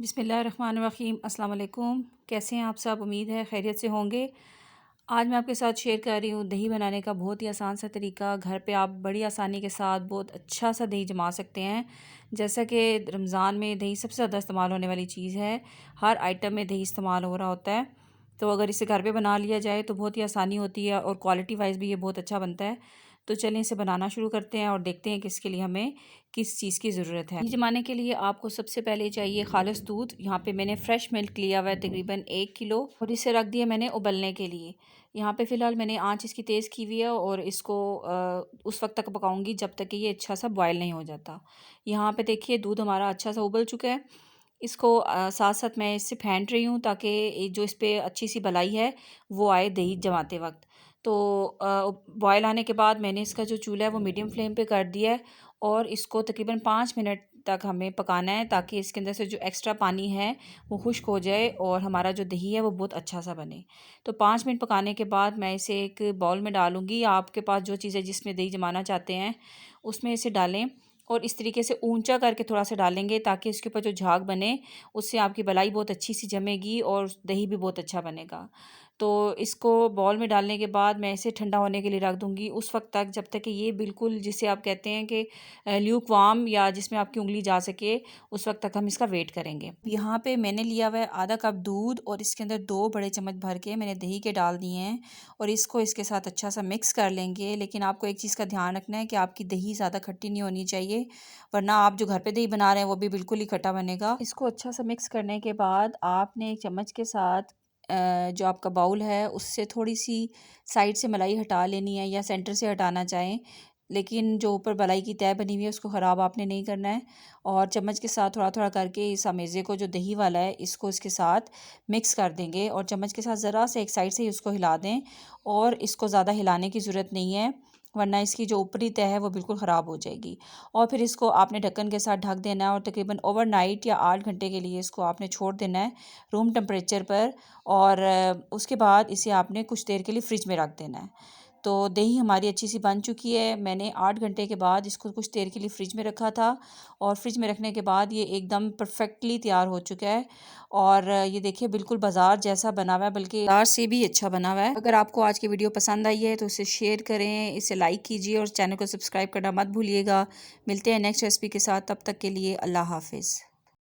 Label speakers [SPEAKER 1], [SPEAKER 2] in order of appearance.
[SPEAKER 1] बिस्मिल्लाहिर्रहमानिर्रहीम। अस्सलाम वालेकुम। कैसे हैं आप सब? उम्मीद है खैरियत से होंगे। आज मैं आपके साथ शेयर कर रही हूँ दही बनाने का बहुत ही आसान सा तरीका। घर पे आप बड़ी आसानी के साथ बहुत अच्छा सा दही जमा सकते हैं। जैसा कि रमज़ान में दही सबसे ज़्यादा इस्तेमाल होने वाली चीज़ है, हर आइटम में दही इस्तेमाल हो रहा होता है। तो अगर इसे घर पे बना लिया जाए तो बहुत ही आसानी होती है और क्वालिटी वाइज भी ये बहुत अच्छा बनता है। तो चलें इसे बनाना शुरू करते हैं और देखते हैं कि इसके लिए हमें किस चीज़ की ज़रूरत है। ये जमाने के लिए आपको सबसे पहले चाहिए खालिस दूध। यहाँ पे मैंने फ़्रेश मिल्क लिया हुआ है तकरीबन 1 किलो और इसे रख दिया मैंने उबलने के लिए। यहाँ पे फ़िलहाल मैंने आंच इसकी तेज़ की हुई है और इसको उस वक्त तक पकाऊंगी जब तक कि ये अच्छा सा बॉयल नहीं हो जाता। यहाँ पे देखिए दूध हमारा अच्छा सा उबल चुका है। इसको साथ साथ मैं इससे फेंट रही हूँ ताकि जो इस पे अच्छी सी मलाई है वो आए दही जमाते वक्त। तो बॉयल आने के बाद मैंने इसका जो चूल्हा है वो मीडियम फ्लेम पे कर दिया है और इसको तकरीबन 5 मिनट तक हमें पकाना है ताकि इसके अंदर से जो एक्स्ट्रा पानी है वो खुश्क हो जाए और हमारा जो दही है वो बहुत अच्छा सा बने। तो 5 मिनट पकाने के बाद मैं इसे एक बाउल में डालूँगी। आपके पास जो चीज़ है जिसमें दही जमाना चाहते हैं उसमें इसे डालें और इस तरीके से ऊंचा करके थोड़ा सा डालेंगे ताकि इसके ऊपर जो झाग बने उससे आपकी मलाई बहुत अच्छी सी जमेगी और दही भी बहुत अच्छा बनेगा। तो इसको बॉल में डालने के बाद मैं इसे ठंडा होने के लिए रख दूँगी उस वक्त तक जब तक कि ये बिल्कुल जिसे आप कहते हैं कि ल्यूक वार्म या जिसमें आपकी उंगली जा सके, उस वक्त तक हम इसका वेट करेंगे। यहाँ पे मैंने लिया हुआ है आधा कप दूध और इसके अंदर 2 बड़े चम्मच भर के मैंने दही के डाल दिए हैं और इसको इसके साथ अच्छा सा मिक्स कर लेंगे। लेकिन आपको एक चीज़ का ध्यान रखना है कि आपकी दही ज़्यादा खट्टी नहीं होनी चाहिए, वरना आप जो घर पे दही बना रहे हैं वो भी बिल्कुल ही खट्टा बनेगा। इसको अच्छा सा मिक्स करने के बाद आपने एक चम्मच के साथ जो आपका बाउल है उससे थोड़ी सी साइड से मलाई हटा लेनी है या सेंटर से हटाना चाहें, लेकिन जो ऊपर मलाई की तह बनी हुई है उसको ख़राब आपने नहीं करना है। और चम्मच के साथ थोड़ा थोड़ा करके इस अमेज़े को जो दही वाला है इसको इसके साथ मिक्स कर देंगे और चम्मच के साथ ज़रा से एक साइड से ही उसको हिला दें और इसको ज़्यादा हिलाने की ज़रूरत नहीं है, वरना इसकी जो ऊपरी तह है वो बिल्कुल ख़राब हो जाएगी। और फिर इसको आपने ढक्कन के साथ ढक देना है और तकरीबन ओवरनाइट या 8 घंटे के लिए इसको आपने छोड़ देना है रूम टेम्परेचर पर। और उसके बाद इसे आपने कुछ देर के लिए फ्रिज में रख देना है। तो दही हमारी अच्छी सी बन चुकी है। मैंने 8 घंटे के बाद इसको कुछ देर के लिए फ्रिज में रखा था और फ्रिज में रखने के बाद ये एकदम परफेक्टली तैयार हो चुका है और ये देखिए बिल्कुल बाज़ार जैसा बना हुआ है, बल्कि बाज़ार से भी अच्छा बना हुआ है। अगर आपको आज की वीडियो पसंद आई है तो इसे शेयर करें, इसे लाइक कीजिए और चैनल को सब्सक्राइब करना मत भूलिएगा। मिलते हैं नेक्स्ट रेसिपी के साथ, तब तक के लिए अल्लाह हाफ़िज़।